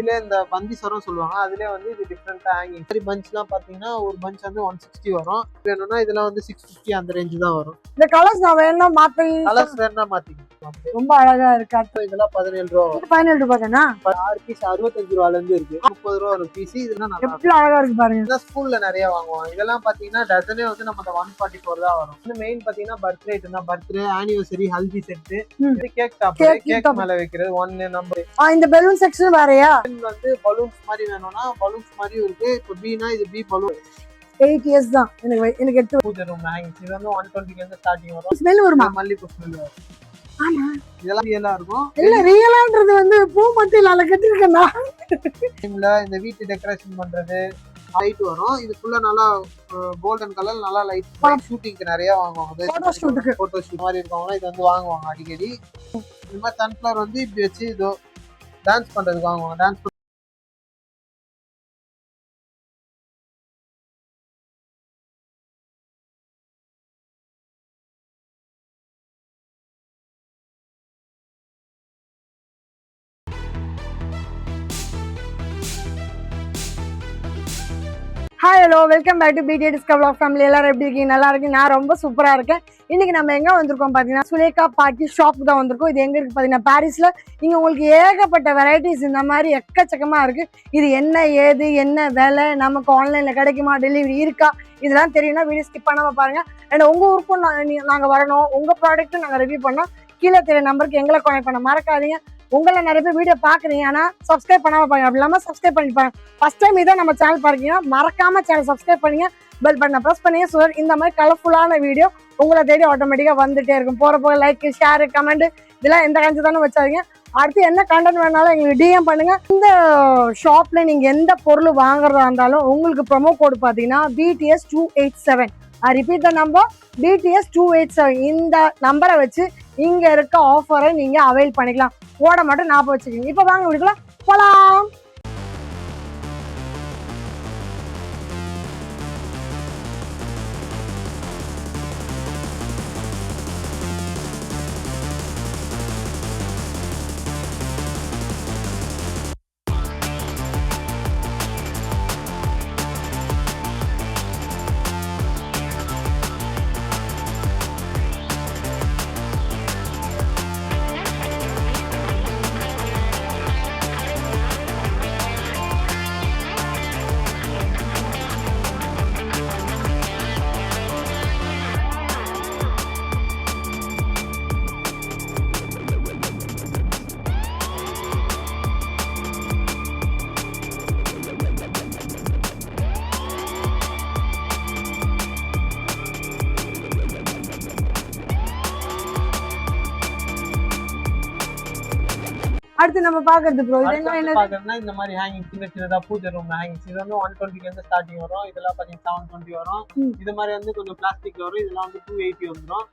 இதுல இந்த பந்தி சரம் சொல்லுவாங்க. அதுல வந்து இது டிஃப்ரெண்டா ஹேங்கிங். சரி பஞ்ச்லாம் பாத்தீங்கன்னா ஒரு பஞ்ச் வந்து 160 வரும். வேணும்னா இதெல்லாம் வந்து 650 அந்த ரேஞ்ச் தான் வரும். இந்த கலர்ஸ் நான் வேணா மாத்தி கலர்ஸ் வேணா மாத்திக்கலாம். ரொம்ப அழகா இருக்கா. இதெல்லாம் 17 ரூபா வரும். 17 ரூபாய் தானா? 6 பீஸ் 65 ரூபால இருந்து இருக்கு. 30 ரூபா ஒரு பீஸ். இதெல்லாம் நல்லா எப்படி அழகா இருக்கு பாருங்க. இதெல்லாம் ஸ்கூல்ல நிறைய வாங்குவாங்க. இதெல்லாம் பாத்தீங்கன்னா டசனே வந்து நம்ம 144 தான் வரும். இந்த மெயின் பாத்தீங்கன்னா பர்த்டே தான். பர்த்டே, ஆனிவர்சரி, ஹல்தி செட், இது கேக் டாப், கேக் மேல வைக்கிறது 1 நம்பர். இந்த பலூன் செக்ஷன் வேறயா? வந்து பலூன்ஸ் மாதிரி வேணும்னா பலூன்ஸ் மாதிரி இருக்கு. இப்போ பீனா இது பீ பலூன் 8 இயர்ஸ் தான். எனக்கு எடுத்து பூஜை ரூம் ஹேங்கிங்ஸ். இது வந்து 120 ல இருந்து ஸ்டார்டிங் வரும். ஸ்மெல் வருமா? மல்லிப்பூ ஸ்மெல் வரும். ஆமா, இதெல்லாம் ரியலா இருக்கும். இல்ல ரியலான்றது வந்து பூ மட்டும் இல்ல கட்டிருக்கேன்னா இந்த வீட்டு டெக்கரேஷன் பண்றது லைட் வரும். இதுக்குள்ள நல்லா கோல்டன் கலர் நல்லா லைட். ஷூட்டிங்க்கு நிறைய வாங்குவாங்க. போட்டோ ஷூட் மாதிரி இருக்கவங்க இது வந்து வாங்குவாங்க அடிக்கடி. இந்த மாதிரி சன்ஃபிளவர் வந்து இப்படி வச்சு இதோ டான்ஸ் பண்றதுக்கு வாங்குவாங்க. Dance hi hello welcome back to PTA discover vlog family. எல்லாரும் எப்படி இருக்கீங்க? நல்லா இருக்கு. நான் ரொம்ப சூப்பரா இருக்கேன். இன்னைக்கு நம்ம எங்க வந்திருக்கோம் பாத்தீங்கன்னா சுலேகா பாட்டி ஷாப் தான் வந்திருக்கோம். இது எங்க இருக்கு பாத்தீங்கன்னா பாரிஸ்ல. இங்க உங்களுக்கு ஏகப்பட்ட வெரைட்டிஸ் இந்த மாதிரி எக்கச்சக்கமா இருக்கு. இது என்ன ஏது என்ன விலை, நமக்கு ஆன்லைன்ல கிடைக்குமா, டெலிவரி இருக்கா, இதெல்லாம் தெரியும்னா வீடியோ ஸ்கிப் பண்ணாம பாருங்க. அண்ட் உங்க ஊருக்கும் நாங்க வரணும், உங்க ப்ராடக்ட்டும் நாங்க ரிவ்யூ பண்ணோம். கீழே தெரிய நம்பருக்கு எங்களை கான்டாக்ட் பண்ண மறக்காதீங்க. உங்களை நிறைய பேர் வீடியோ பாக்குறீங்க, ஆனா சப்ஸ்கிரைப் பண்ணாம பாருங்க. அப்படி இல்லாம சப்ஸ்கிரைப் பண்ணிப்பாங்க. ஃபர்ஸ்ட் டைம் இதான் நம்ம சேனல் பாருக்கீங்கன்னா மறக்காம சேனல் சப்ஸ்கிரைப் பண்ணுங்க, பெல் பட்டனை ப்ரெஸ் பண்ணுங்க. ஸோ இந்த மாதிரி கலர்ஃபுல்லான வீடியோ உங்களை தேடி ஆட்டோமேட்டிக்கா வந்துட்டே இருக்கும். போற போக லைக், ஷேர், கமெண்ட் இதெல்லாம் எந்த கஞ்சி தானே வச்சாதீங்க. அடுத்து என்ன கண்டென்ட் வேணாலும் எங்களுக்கு டிஎம் பண்ணுங்க. இந்த ஷாப்ல நீங்க எந்த பொருள் வாங்குறதா இருந்தாலும் உங்களுக்கு ப்ரோமோ கோட் பாத்தீங்கன்னா BTS 287. I repeat the number BTS 287. இந்த நம்பரை வச்சு இங்க இருக்க ஆஃபரை நீங்க அவைல் பண்ணிக்கலாம். ஓட மட்டும் ஞாபகம் வச்சுக்கோங்க. இப்ப வாங்க வீட்டுக்குள்ள போலாம். அடுத்து நம்ம பாக்குறது ப்ரோ இதெல்லாம் என்ன பாக்குறதுன்னா இந்த மாதிரி ஹேங்கிங் சின்ன சின்னதா பூஜை ரூம் ஹேங்கிங்ஸ். இது வந்து 120 ல இருந்து ஸ்டார்டிங் வரும். இதெல்லாம் பாத்தீங்கன்னா 720 வரும். இது மாதிரி வந்து கொஞ்சம் பிளாஸ்டிக்ல வரும். இதெல்லாம் வந்து 280 வந்துரும்.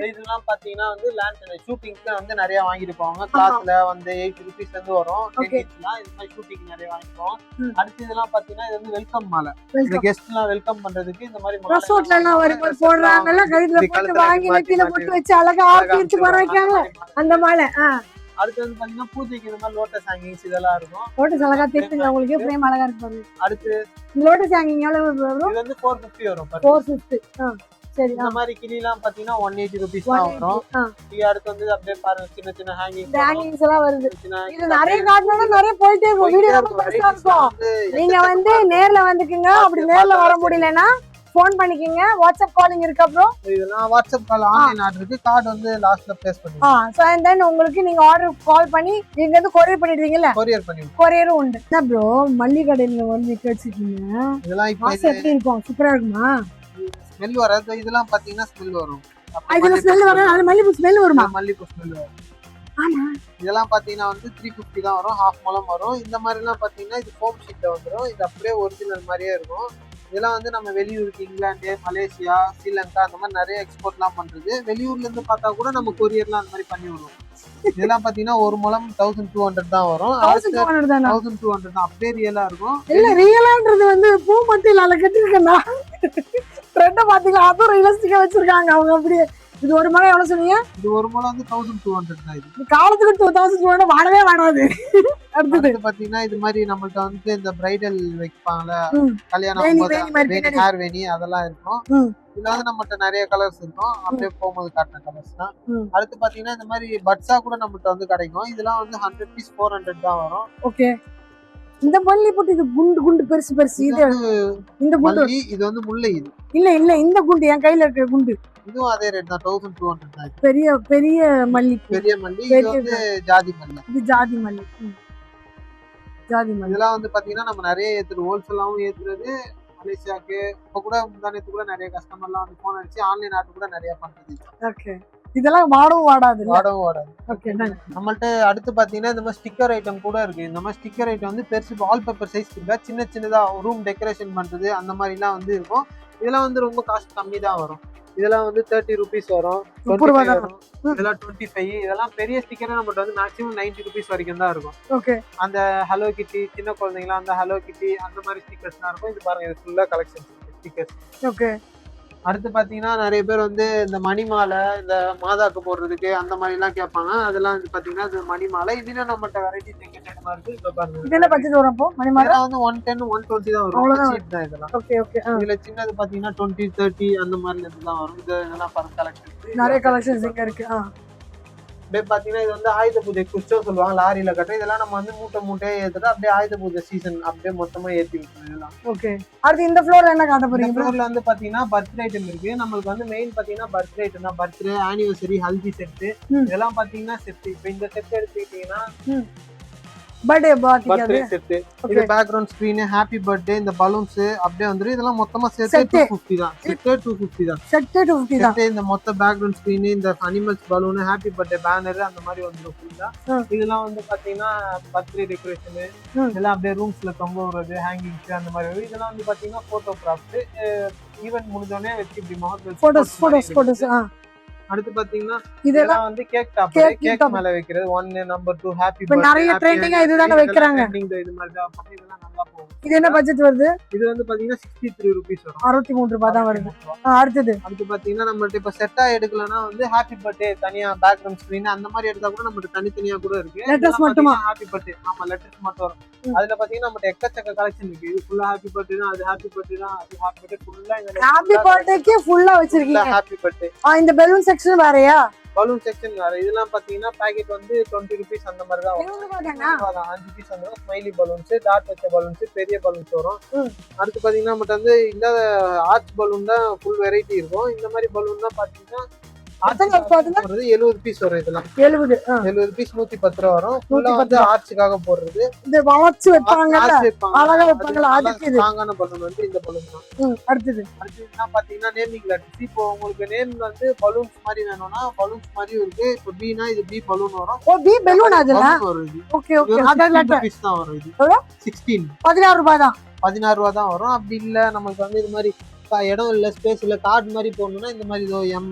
இதெல்லாம் பாத்தீங்கன்னா வந்து லேண்ட் ஷூட்டிங்ஸ்ல வந்து நிறைய வாங்கிட்டு போவாங்க. கிளாஸ்ல வந்து 80 rupees ல இருந்து வரும். 10 inchலாம் இது மாதிரி ஷூட்டிங் நிறைய வாங்கிட்டு போவோம். அடுத்து இதெல்லாம் பாத்தீங்கன்னா இது வந்து வெல்கம் மாலை. இந்த கெஸ்ட் எல்லாம் வெல்கம் பண்றதுக்கு இந்த மாதிரி ரெசார்ட்ல எல்லாம் வரும்போது போடுறாங்கல, கையில போட்டு வாங்கி நெத்தில போட்டு வச்சு அழகா ஆக்கி வச்சு வர்றாங்க அந்த மாலை. அடுத்து வந்து பாத்தீங்கன்னா பூஜைக்கு இந்த மாதிரி லோட்டஸ் ஹேங்கிங்ஸ் இதெல்லாம் இருக்கும். லோட்டஸ் அழகா தெரியுங்க உங்களுக்கு, ஃப்ரேம் அழகா இருக்கு பாருங்க. அடுத்து லோட்டஸ் ஹேங்கிங் எவ்வளவு வரும்? இது வந்து 450 வரும். 450. சரி. இந்த மாதிரி கிளிலாம் பாத்தீங்கன்னா 180 rupees தான் வரும். அடுத்து வந்து அப்படியே பாருங்க சின்ன சின்ன ஹேங்கிங்ஸ் எல்லாம் வருது. இது நிறைய காட்டணும்னா நிறைய போயிட்டே இருக்கும். வீடியோ பெருசா இருக்கும். நீங்க வந்து நேர்ல வந்துக்குங்க. அப்படி நேர்ல வர முடியலன்னா போன் பண்ணிக்கங்க. வாட்ஸ்அப் காலிங் இருக்கா ப்ரோ? இதெல்லாம் வாட்ஸ்அப் கால் ஆன்லைன் ஆர்டர் இருக்கு. கார்டு வந்து லாஸ்ட்ல பிளேஸ் பண்ணுங்க. சோ அண்ட் தென் உங்களுக்கு நீங்க ஆர்டர் கால் பண்ணி நீங்க வந்து கொரியர் பண்ணிடுவீங்கல? கொரியரும் உண்டு. என்ன ப்ரோ மல்லிகை கடையில வந்து நிக்க வச்சிருக்கீங்க? இதெல்லாம் இப்போ எப்படி இருக்கும்? சூப்பரா இருக்குமா? ஸ்மெல் வராது. இதெல்லாம் பாத்தீங்கன்னா ஸ்மெல் வரும். அதுல ஸ்மெல் வராது. அது மல்லிப்பூ ஸ்மெல் வருமா? மல்லிப்பூ ஸ்மெல் வரும். ஆமா. இதெல்லாம் பாத்தீங்கன்னா வந்து 350 தான் வரும். ஹாஃப் முழம் வரும். இந்த மாதிரி எல்லாம் பாத்தீங்கன்னா இது ஃபோம் ஷீட்ல வந்துரும். இது அப்படியே ஒரிஜினல் மாதிரியே இருக்கும். இதெல்லாம் வந்து நம்ம வெளியூருக்கு இங்கிலாந்து, மலேசியா, ஸ்ரீலங்கா அந்த மாதிரி நிறைய எக்ஸ்போர்ட்லாம் பண்றது. வெளியூர்ல இருந்து பார்த்தா கூட நம்ம கொரியர்லாம் அந்த மாதிரி பண்ணி விடுவோம். இதெல்லாம் பாத்தீங்கன்னா ஒரு முழம் 1200 தான் வரும். 1200 தான். அப்படியே ரியலா இருக்கும். இல்ல ரியலான்றது வந்து பூ மட்டும் இல்ல கட்டிருக்கேன்னா ட்ரெண்ட பாத்தீங்களா? அதுவும் ரியலிஸ்டிக்கா வச்சிருக்காங்க அவங்க. அப்படியே இது ஒரு முறை எவ்வளவு சொன்னீங்க? இது ஒரு முறை வந்து 1200 தான். இது காலத்துக்கு 2200 வாடவே வாடாது. அடுத்து பாத்தீங்கன்னா இது மாதிரி நம்மள்ட்ட வந்து இந்த பிரைடல் வைப்பாங்கல்ல, கல்யாணம் ஹேர் வேணி அதெல்லாம் இருக்கும். இதுல வந்து நம்மகிட்ட நிறைய கலர்ஸ் இருக்கும். அப்படியே போகும்போது காட்டுற கலர்ஸ் தான். அடுத்து பாத்தீங்கன்னா இந்த மாதிரி பட்ஸா கூட நம்மகிட்ட வந்து கிடைக்கும். இதெல்லாம் வந்து 100 பீஸ் 400 தான் வரும். ஓகே. இந்த மல்லி போட்டு இது குண்டு குண்டு பெருசு பெருசு. இது இந்த குண்டு இது வந்து முல்லை. இது இல்ல இந்த குண்டு என் கையில இருக்க குண்டு இதுவும் அதே ரேட் தான் 1200 தான். பெரிய பெரிய மல்லி. பெரிய மல்லி. இது வந்து ஜாதி மல்லி. இது ஜாதி மல்லி. ஜாதி மல்லி இதெல்லாம் வந்து பாத்தீங்கன்னா நம்ம நிறைய ஏத்துறோம். ஹோல்சேலாவும் ஏத்துறது. மலேசியாக்கு இப்ப கூட முந்தானத்து கூட நிறைய கஸ்டமர்லாம் வந்து போன் அடிச்சு ஆன்லைன் ஆர்டர் கூட நிறைய பண்றது. ஓகே. இதெல்லாம் வாடவும் வாடாது. ஓகே. நம்மள்ட்ட அடுத்து பாத்தீங்கன்னா இந்த மாதிரி ஸ்டிக்கர் ஐட்டம் கூட இருக்கு. இந்த மாதிரி ஸ்டிக்கர் ஐட்டம் வந்து பெருசு வால்பேப்பர் சைஸ் இருக்கா, சின்ன சின்னதா ரூம் டெக்கரேஷன் பண்றது அந்த மாதிரி எல்லாம் வந்து இருக்கும். இதெல்லாம் வந்து ரொம்ப காஸ்ட் கம்மி தான் வரும். இதெல்லாம் வந்து 30 rupees வரும். இதெல்லாம் 25. இதெல்லாம் பெரிய ஸ்டிக்கர் நம்மகிட்ட வந்து மேக்ஸிமம் 90 rupees வரைக்கும் தான் இருக்கும். ஓகே. அந்த ஹலோ கிட்டி சின்ன குழந்தைங்களா அந்த ஹலோ கிட்டி அந்த மாதிரி ஸ்டிக்கர்ஸ் தான் இருக்கும். இது பாருங்க, இது ஃபுல்லா கலெக்ஷன் ஸ்டிக்கர்ஸ். ஓகே. அடுத்து பாத்தீங்கன்னா நிறைய பேர் வந்து இந்த மணிமாலை, இந்த மாதாக்கு போடுறதுக்கு அந்த மாதிரி எல்லாம் கேட்பாங்க. அதெல்லாம் வந்து பாத்தீங்கன்னா இது மணிமாலை. இதுல நம்மகிட்ட வெரைட்டி ஐட்டமா இருக்கு. இப்ப பாருங்க, இது என்ன பட்ஜெட் வரும் அப்போ? மணிமாலை வந்து 110 120 தான் வரும். சீட் தான் இதெல்லாம். Okay okay. இதுல சின்னது பாத்தீங்கன்னா 20 30 அந்த மாதிரில இருந்து தான் வரும். இதெல்லாம் பாருங்க கலெக்ஷன் நிறைய கலெக்ஷன்ஸ் இங்க இருக்கு. அப்படியே பாத்தீங்கன்னா இது வந்து ஆயுத பூஜை குச்சோ சொல்லுவாங்க, லாரியில கட்ட. இதெல்லாம் நம்ம வந்து மூட்டையே ஏத்துட்டு அப்படியே ஆயுத பூஜை சீசன் அப்படியே மொத்தமா ஏத்தி விட்டுருவோம் இதெல்லாம். ஓகே. அடுத்து இந்த ஃப்ளோர்ல என்ன காட்ட போறீங்க? இந்த ஃப்ளோர்ல வந்து பாத்தீங்கன்னா பர்த்டே ஐட்டம் இருக்கு. நம்மளுக்கு வந்து மெயின் பாத்தீங்கன்னா பர்த்டே ஐட்டம் தான். பர்த்டே, ஆனிவர்சரி, ஹல்தி செட் இதெல்லாம் பாத்தீங்கன்னா செட். இப்போ இந்த செட் எடுத்துக்கிட்டீங்கன்னா பர்த்டே செட். இது பேக்ரவுண்ட் ஸ்கிரீன், ஹாப்பி பர்த்டே, இந்த பலூன்ஸ் அப்படியே வந்துரும். இதெல்லாம் மொத்தமா சேர்த்து 250 தான். செட் 250 தான். செட் 250 தான். இந்த மொத்த பேக்ரவுண்ட் ஸ்கிரீன், இந்த animals balloon, happy birthday banner அந்த மாதிரி வந்துரும் ஃபுல்லா. இதெல்லாம் வந்து பாத்தீங்கன்னா பர்த்டே டெக்கரேஷன், இதெல்லாம் அப்படியே ரூம்ஸ்ல தொங்க விடுறது, ஹேங்கிங்ஸ் அந்த மாதிரி வரும். இதெல்லாம் வந்து பாத்தீங்கன்னா போட்டோ கிராஃப்ட். ஈவென்ட் முடிஞ்சோடனே வச்சு இப்படி மொத்தம் போட்டோஸ். அடுத்து பாத்தீங்கன்னா இதெல்லாம் வந்து கேக் டாப். கேக் மேல வைக்கிறது 1 நம்பர் 2 ஹாப்பி பர்த்டே. நிறைய ட்ரெண்டிங்கா இதுதானே வைக்கறாங்க. இது மாதிரி தான். இதெல்லாம் நல்லா போகும். இது என்ன பட்ஜெட் வருது? இது வந்து பாத்தீங்கன்னா 63 rupees வரும். 63 ரூபாய் தான் வருது. அடுத்து பாத்தீங்கன்னா நம்மள்ட்ட இப்ப செட்டா எடுக்கலனா வந்து ஹாப்பி பர்த்டே தனியா பேக்ரவுண்ட் ஸ்கிரீன் அந்த மாதிரி எடுத்தா கூட நம்மள்ட்ட தனித்தனியா கூட இருக்கு. லெட்டர்ஸ் மட்டுமா? Happy birthday. ஆமா, லெட்டர்ஸ் மட்டும் வரும். அதுல பாத்தீங்கன்னா நம்மள்ட்ட எக்கச்சக்க கலெக்ஷன் இருக்கு. இது ஃபுல்லா ஹாப்பி பர்த்டே தான், அது ஹாப்பி பர்த்டே தான், அது ஹாப்பி பர்த்டே ஃபுல்லா இந்த ஹாப்பி பர்த்டேக்கே ஃபுல்லா வச்சிருக்கீங்க. Happy birthday. இந்த பலூன் செக்ஷன் வேறயா? பலூன் செக்ஷன் வேற. இதெல்லாம் பாத்தீங்கன்னா பாக்கெட் வந்து 20 rupees அந்த மாதிரி தான் வரும். 5 பீஸ் வந்துடும். ஸ்மைலி பலூன்ஸ், டாட் வச்ச பலூன்ஸ், பெரிய பலூன்ஸ் வரும். அடுத்து பாத்தீங்கன்னா நம்மகிட்ட வந்து இந்த ஆர்ச் பலூன் தான் ஃபுல் வெரைட்டி இருக்கும். இந்த மாதிரி பலூன் தான் பாத்தீங்கன்னா 70 பீஸ் வரும். இதெல்லாம் 70 பீஸ் 110 ரூபா வரும். ஃபுல்லா வந்து ஆர்ச்சுக்காக போடுறது. இந்த வளைச்சு வைப்பாங்க, அழகா வைப்பாங்க. அதுக்கு ஸ்ட்ராங்கான பலூன் வந்து இந்த பலூன் தான். அடுத்து என்ன பாத்தீங்கன்னா நேமிங் லெட்டர்ஸ். இப்போ உங்களுக்கு நேம் வந்து பலூன்ஸ் மாதிரி வேணும்னா பலூன்ஸ் மாதிரி இருக்கு. இப்போ பீனா இது பி பலூன் வரும். ஓ, பி பலூன் அதெல்லாம் வருது. Okay okay. அத லெட்டர் பீஸ் தான் வரும். இது 16 16 ரூபாய் தான். 16 ரூபாய் தான் வரும். அப்படி இல்ல நமக்கு வந்து இது மாதிரி இடம் இல்ல, ஸ்பேஸ் இல்ல, கார்டு மாதிரி போடணும்னா இந்த மாதிரி இதோ எம்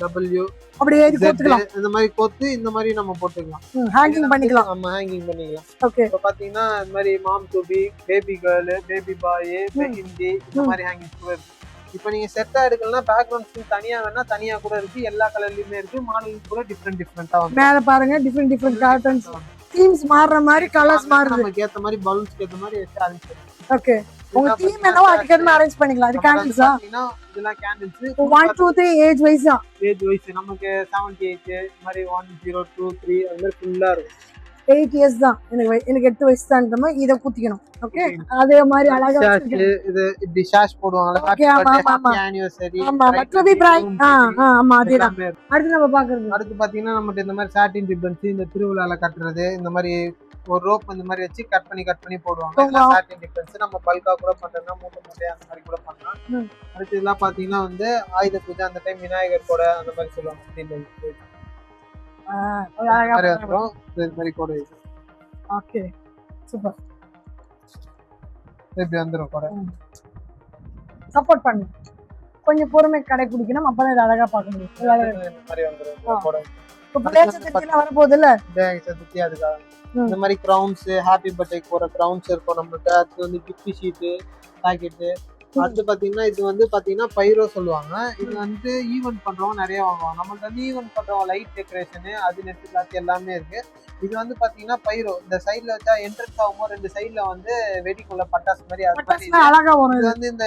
டபிள்யூ அப்படியே கோத்துக்கலாம். இந்த மாதிரி கோத்து இந்த மாதிரி நம்ம போட்டுக்கலாம். ஹேங்கிங் பண்ணிக்கலாம். ஆமா, ஹேங்கிங் பண்ணிக்கலாம். ஓகே. இப்போ பாத்தீங்கன்னா இந்த மாதிரி mom to be, baby girl, baby boy, Hindi இந்த மாதிரி ஹேங்கிங் கூட இருக்கு. இப்போ நீங்க செட்டா எடுக்கலன்னா பேக்ரவுண்ட் ஸ்கிரீன் தனியா வேணா தனியா கூட இருக்கு. எல்லா கலர்லயுமே இருக்கு. மாடல் கூட டிஃபரெண்டா வந்து மேல பாருங்க டிஃபரெண்ட் கார்ட்டன்ஸ், தீம்ஸ் மாறுற மாதிரி, கலர்ஸ் மாறுது. நமக்கு ஏத்த மாதிரி பலூன்ஸ்க்கு ஏத்த மாதிரி வச்சு அரேஞ்ச் பண்ணி. ஓகே. உங்க தீம் என்னவோ அதுக்கு ஏத்த மாதிரி அரேஞ்ச் பண்ணிக்கலாம். இது கேண்டில்ஸா? இதெல்லாம் கேண்டில்ஸ் 1 2 3 ஏஜ் வைஸா. ஏஜ் வைஸ் நமக்கு 78 இந்த மாதிரி 1 0 2 3 அந்த மாதிரி ஃபுல்லா இருக்கும். 8 இயர்ஸ் தான். எனக்கு 8 வயசு தான். நம்ம இத குத்திக்கணும். ஓகே. அதே மாதிரி அழகா வச்சிருக்கேன். இது இப்படி ஷாஷ் போடுவாங்கல, ஹாப்பி பர்த்டே, ஆனிவர்சரி. ஆமா, பர்த்டே பிரைட். ஆமா அதேதான். அடுத்து நம்ம பாக்குறது. அடுத்து பாத்தீங்கன்னா நம்ம இந்த மாதிரி சாட்டின் ரிப்பன்ஸ் இந்த திருவிழால கட்டுறது, இந்த மாதிரி ஒரு ரோப் இந்த மாதிரி வச்சு கட் பண்ணி போடுவாங்க. சாட்டின் ரிப்பன்ஸ் நம்ம பல்கா கூட பண்றோம்னா மூட்டை அந்த மாதிரி கூட பண்ணலாம். அடுத்து இதெல்லாம் பாத்தீங்கன்னா வந்து ஆயுத பூஜை அந்த டைம் விநாயகர் கூட அந்த மாதிரி சொல்லுவாங்க. Okay, super. இப்படி வந்துரும் கூட. சப்போர்ட் பண்ணு. கொஞ்சம் பொறுமை கடைபிடிக்கணும். அப்பதான் இது அழகா பார்க்க முடியும். இந்த மாதிரி வந்துரும் கூட. இப்ப பிளேஸ்ல வர போகுது இல்ல, சதுர்த்தி அதுக்காக இந்த மாதிரி கிரவுன்ஸ், ஹாப்பி பர்த்டே போற கிரவுன்ஸ் இருக்கும் நம்மகிட்ட. அது வந்து கிஃப்ட் ஷீட், பாக்கெட் அடுத்து பாத்தீங்கன்னா இது வந்து பாத்தீங்கன்னா பைரோ சொல்லுவாங்க. இது வந்து ஈவென்ட் பண்றவங்க நிறைய வாங்குவாங்க. நம்மள்ட்ட வந்து ஈவென்ட் பண்றவங்க லைட் டெக்கரேஷனு அது நெட் கிளாத் எல்லாமே இருக்கு. இது வந்து பாத்தீங்கன்னா பைரோ இந்த சைடுல வச்சா என்ட்ரன்ஸ் ஆகும்போது 2 சைடுல வந்து வெடிக்குள்ள பட்டாசு மாதிரி அது மாதிரி அழகா வரும். இது வந்து இந்த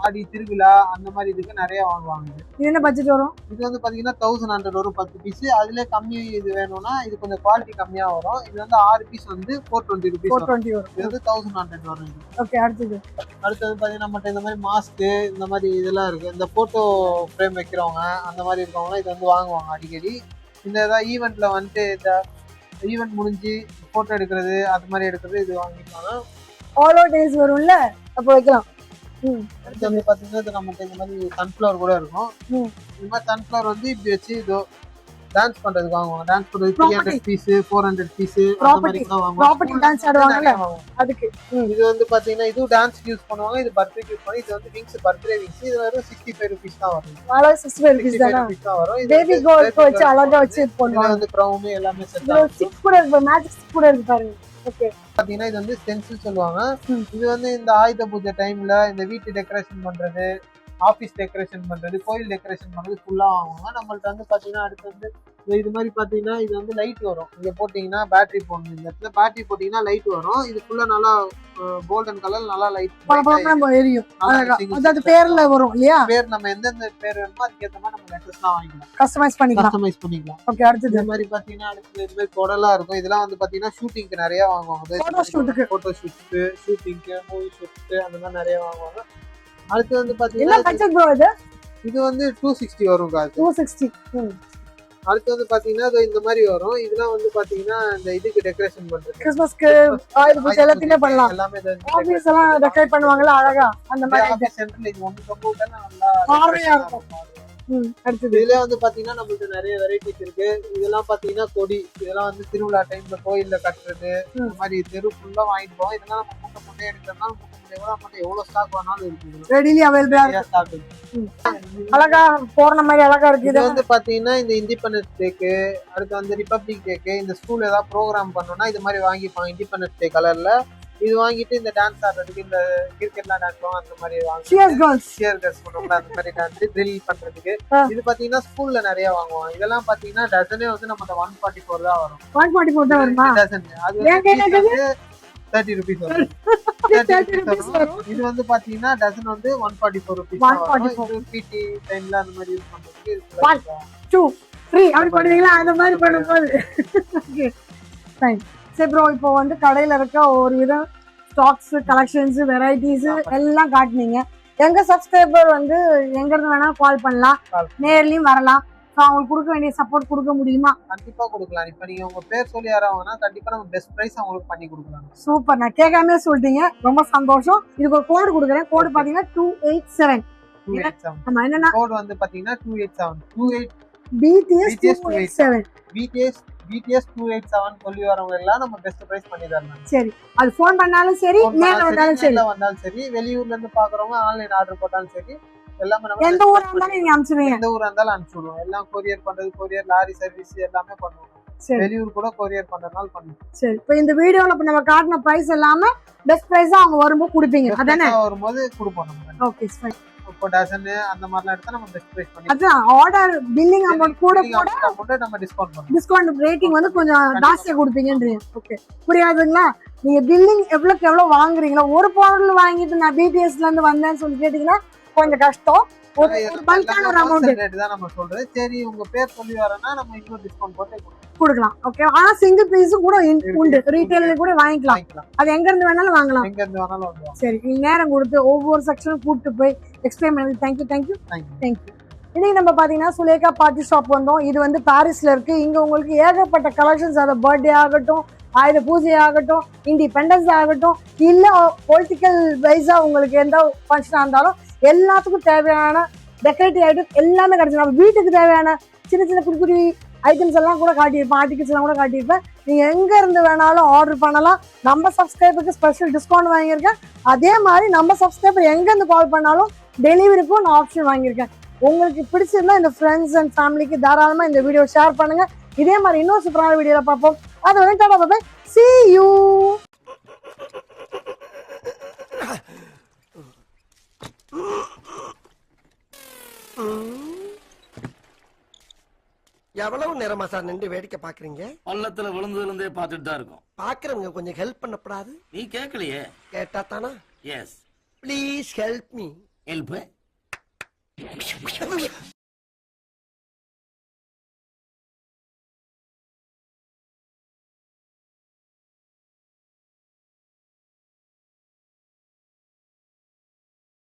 ஆடி திருவிழா அந்த மாதிரி இதுக்கு நிறைய வாங்குவாங்க. இது என்ன பட்ஜெட் வரும்? இது வந்து பாத்தீங்கன்னா 1100 வரும் 10 பீஸ். அதுல கம்மி இது வேணும்னா இது கொஞ்சம் குவாலிட்டி கம்மியா வரும். இது வந்து 6 பீஸ் வந்து 420 rupees வரும். இது வந்து 1100 வரும். ஓகே, அடுத்தது பாத்தீங்கன்னா நம்மகிட்ட இந்த மாதிரி மாஸ்க் இந்த மாதிரி இதெல்லாம் இருக்கு. இந்த போட்டோ ஃப்ரேம் வைக்கிறவங்க அந்த மாதிரி இருக்கவங்க இது வந்து வாங்குவாங்க அடிக்கடி. இந்த ஏதாவது ஈவெண்ட்ல வந்துட்டு இந்த ஈவெண்ட் முடிஞ்சு போட்டோ எடுக்கிறது அது மாதிரி எடுக்கிறது இது வாங்கிப்பாங்க. ஆல் ஓவர் டேஸ் வரும்ல, அப்போ வைக்கலாம். அடுத்து வந்து பாத்தீங்கன்னா இது நம்மகிட்ட இந்த மாதிரி சன்ஃபிளவர் கூட இருக்கும். இந்த மாதிரி சன்ஃபிளவர் வந்து இப்படி வச்சு இதோ டான்ஸ் பண்றதுக்கு வாங்குவாங்க. டான்ஸ் பண்றது 300 பீஸ் 400 பீஸ் அந்த மாதிரி கூட வாங்குவாங்க. ப்ராப்பர்ட்டி டான்ஸ் ஆடுவாங்கல அதுக்கு. இது வந்து பாத்தீங்கன்னா இது டான்ஸ் யூஸ் பண்ணுவாங்க. இது பர்த்டே யூஸ் பண்ணி இது வந்து விங்ஸ் பர்த்டே விங்ஸ். இது வெறும் 65 rupees தான் வரும். 65 rupees தான் வரும். பேபி கோல்ட் வச்சு அழகா வச்சு பண்ணுவாங்க. இது வந்து கிரவுன் எல்லாமே செட் ஆகும். 6 கூட இருக்கு, மேஜிக் 6 கூட இருக்கு பாருங்க. ஓகே, பாத்தீங்கன்னா இது வந்து ஸ்டென்சில் சொல்லுவாங்க. இது வந்து இந்த ஆயுத பூஜை டைம்ல இந்த வீட்டு டெக்கரேஷன் பண்றது, ஆபீஸ் டெக்கரேஷன் பண்றது, கோயில் டெக்கரேஷன் பண்றது ஃபுல்லா வாங்குவாங்க. நம்மள்ட்ட வந்து பாத்தீங்கன்னா அடுத்து வந்து இது மாதிரி பாத்தீங்கன்னா இது வந்து லைட் வரும். இங்க போட்டீங்கன்னா பேட்டரி போடணும். இந்த இடத்துல பேட்டரி போட்டீங்கன்னா லைட் வரும். இது ஃபுல்லா நல்லா கோல்டன் கலர் நல்லா லைட் எரியும். அதாவது பேர்ல வரும் இல்லையா? பேர் நம்ம எந்தெந்த பேர் வேணுமோ அதுக்கு ஏத்த மாதிரி நம்ம லெட்டர்ஸ்லாம் வாங்கிக்கலாம், கஸ்டமைஸ் பண்ணிக்கலாம். ஓகே, அடுத்து இந்த மாதிரி பாத்தீங்கன்னா அடுத்து இந்த மாதிரி கொடலாம் இருக்கும். இதெல்லாம் வந்து பாத்தீங்கன்னா ஷூட்டிங்க்கு நிறைய வாங்குவாங்க. போட்டோ ஷூட்டுக்கு, ஷூட்டிங்க்கு, மூவி ஷூட்டுக்கு அந்த மாதிரி நிறைய வாங்குவாங்க. அடுத்து வந்து பாத்தீங்கன்னா இது வந்து 260 வரும். 260. அடுத்து வந்து பாத்தீங்கன்னா இந்த மாதிரி வரும். இதெல்லாம் வந்து பாத்தீங்கன்னா இந்த இதுக்கு டெக்கரேஷன் பண்றது, கிறிஸ்மஸ்க்கு ஆயுத பூஜை எல்லாத்தையுமே பண்ணலாம். எல்லாமே ஆபீஸ் எல்லாம் டெக்கரேட் பண்ணுவாங்கல அழகா அந்த மாதிரி. ஆபீஸ் சென்டர்ல இது ஒன்னு கம்ப்யூட்டர் நல்லா பார்வையா இருக்கும். அடுத்து இதுல வந்து பாத்தீங்கன்னா நம்மளுக்கு நிறைய வெரைட்டிஸ் இருக்கு. இதெல்லாம் பாத்தீங்கன்னா கொடி, இதெல்லாம் வந்து திருவிழா டைம்ல கோயில்ல கட்டுறது இந்த மாதிரி தெரு ஃபுல்லா வாங்கிட்டு போவோம். இதெல்லாம் நம்ம முட்டை எடுக்கிறதுனால எவ்வளவு ஸ்டாக் வேணாலும் இருக்கு, ரெடிலி அவைலபிளா ஸ்டாக் இருக்கு. அழகா போற மாதிரி அழகா இருக்கு. இது வந்து பாத்தீங்கன்னா இந்த இண்டிபெண்டன்ஸ் டேக்கு, அடுத்து வந்து ரிபப்ளிக் டேக்கு, இந்த ஸ்கூல் ஏதாவது ப்ரோக்ராம் பண்ணோம்னா இது மாதிரி வாங்கிப்பாங்க. இண்டிபெண்டன்ஸ் டே கலர்ல இது வாங்கிட்டு இந்த டான்ஸ் ஆடுறதுக்கு, இந்த கிரிக்கெட்லாம் டான்ஸ் அந்த மாதிரி பண்ணுவாங்க. அந்த மாதிரி டான்ஸ் ட்ரில் பண்றதுக்கு இது பாத்தீங்கன்னா ஸ்கூல்ல நிறைய வாங்குவாங்க. இதெல்லாம் பாத்தீங்கன்னா டசனே வந்து நம்ம 144 தான் வரும். 144 தான் வருமா? டசன் அது 30 rupees வரும். 30 rupees வரும். இது வந்து பாத்தீங்கன்னா டசன் வந்து 144 rupees வரும். பிடி டைம்ல அந்த மாதிரி யூஸ் பண்றதுக்கு 1 2 3 அப்படி பண்ணுவீங்களா? அந்த மாதிரி பண்ணும்போது ஓகே ஃபைன். சரி ப்ரோ, இப்போ வந்து கடையில இருக்க ஒரு விதம் ஸ்டாக்ஸ், கலெக்ஷன்ஸ், வெரைட்டிஸ் எல்லாம் காட்டுனீங்க. எங்க சப்ஸ்கிரைபர் வந்து எங்க இருந்து வேணா கால் பண்ணலாம், நேர்லயும் வரலாம். அவங்களுக்கு கொடுக்க வேண்டிய சப்போர்ட் கொடுக்க முடியுமா? கண்டிப்பா கொடுக்கலாம். இப்ப நீங்க உங்க பேர் சொல்லி யாராவதுனா கண்டிப்பா நம்ம பெஸ்ட் பிரைஸ் அவங்களுக்கு பண்ணி கொடுக்கலாம். சூப்பர், நான் கேட்காம சொல்லிட்டீங்க, ரொம்ப சந்தோஷம். இதுக்கு ஒரு கோட் கொடுக்குறேன். கோட் பாத்தீங்கன்னா 287. ஆமா, என்னன்னா கோட் வந்து பாத்தீங்கன்னா 287 BTS 287 BTS 287 சொல்லி வரவங்க எல்லாம் நம்ம பெஸ்ட் பிரைஸ் பண்ணி தரலாம். சரி, அது ஃபோன் பண்ணாலும் சரி, நேர்ல வந்தாலும் சரி, வெளியூர்ல இருந்து பாக்குறவங்க ஆன்லைன் ஆர்டர் போட்டாலும் சரி, எல்லாமே நம்ம எந்த ஊரா இருந்தாலும் நீங்க அனுப்பிச்சுடுவீங்க. எந்த ஊரா இருந்தாலும் அனுப்பிச்சுடுவோம். எல்லாம் கொரியர் பண்றது, கொரியர் லாரி சர்வீஸ் எல்லாமே பண்ணுவோம். வெளியூர் கூட கொரியர் பண்றதுனால பண்ணுவோம். சரி, இப்போ இந்த வீடியோல நம்ம காட்டின பிரைஸ் எல்லாமே பெஸ்ட் பிரைஸா அவங்க வரும்போது கொடுப்பீங்க, அதானே? வரும்போது கொடுப்போம் நம்ம. Okay fine. இப்போ டசன் அந்த மாதிரிலாம் எடுத்தா நம்ம பெஸ்ட் பிரைஸ் பண்ணி அதான் ஆர்டர் பில்லிங் அமௌண்ட் கூட நம்ம டிஸ்கவுண்ட் பண்ணுவோம். டிஸ்கவுண்ட் ரேட்டிங் வந்து கொஞ்சம் ஜாஸ்தியா கொடுப்பீங்கன்றீங்க. ஓகே, புரியாதுங்களா? நீங்க பில்லிங் எவ்வளவுக்கு எவ்வளவு வாங்குறீங்களோ, ஒரு பொருள் வாங்கிட்டு நான் BTSல இருந்து வந்தேன்னு சொல்லி கேட்டீங்கன்னா கொஞ்சம் கஷ்டம். ஒரு பல்கான ஒரு அமௌண்ட் ரேட் தான் நம்ம சொல்றது. சரி, உங்க பேர் சொல்லி வரேன்னா நம்ம இன்னும் டிஸ்கவுண்ட் போட்டு கொடுக்கலாம். ஓகே, ஆனா சிங்கிள் பீஸும் கூட உண்டு, ரீட்டைல்ல கூட வாங்கிக்கலாம். அது எங்க இருந்து வேணாலும் வாங்கலாம். எங்க இருந்து வேணாலும் வாங்கலாம். சரி, நீங்க நேரம் கொடுத்து ஒவ்வொரு செக்ஷனும் கூப்பிட்டு போய் எக்ஸ்பிளைன் பண்ணி தேங்க்யூ. இன்னைக்கு நம்ம பாத்தீங்கன்னா சுலேகா பார்ட்டி ஷாப் வந்தோம். இது வந்து பாரிஸ்ல இருக்கு. இங்க உங்களுக்கு ஏகப்பட்ட கலெக்ஷன்ஸ், அதை பர்த்டே ஆகட்டும், ஆயுத பூஜை ஆகட்டும், இண்டிபெண்டன்ஸ் ஆகட்டும், இல்ல பொலிட்டிக்கல் வைஸா உங்களுக்கு எந்த ஃபங்க்ஷனா இருந்தாலும் எல்லாத்துக்கும் தேவையான டெக்கரேட்டிவ் ஐட்டம் எல்லாமே கிடைச்சு. நம்ம வீட்டுக்கு தேவையான சின்ன சின்ன குடி குடி ஐட்டம்ஸ் எல்லாம் கூட காட்டியிருப்பேன், ஆர்டிகல்ஸ் எல்லாம் கூட காட்டியிருப்பேன். நீங்க எங்க இருந்து வேணாலும் ஆர்டர் பண்ணலாம். நம்ம சப்ஸ்கிரைபருக்கு ஸ்பெஷல் டிஸ்கவுண்ட் வாங்கியிருக்கேன். அதே மாதிரி நம்ம சப்ஸ்கிரைபர் எங்க இருந்து கால் பண்ணாலும் டெலிவரிக்கும் நான் ஆப்ஷன் வாங்கியிருக்கேன். உங்களுக்கு பிடிச்சிருந்தா இந்த ஃப்ரெண்ட்ஸ் அண்ட் ஃபேமிலிக்கு தாராளமா இந்த வீடியோ ஷேர் பண்ணுங்க. இதே மாதிரி இன்னும் சூப்பரான வீடியோல பார்ப்போம். அது வந்து tata bye bye, see you. எவ்வளவு நேரமா சார் நின்று வேடிக்கை பாக்குறீங்க? பள்ளத்துல விழுந்ததுல இருந்தே பாத்துட்டு தான் இருக்கோம். பாக்குறவங்க கொஞ்சம் ஹெல்ப் பண்ணப்படாது? நீ கேட்கலையே. கேட்டா தானா? Yes. Please help me. Help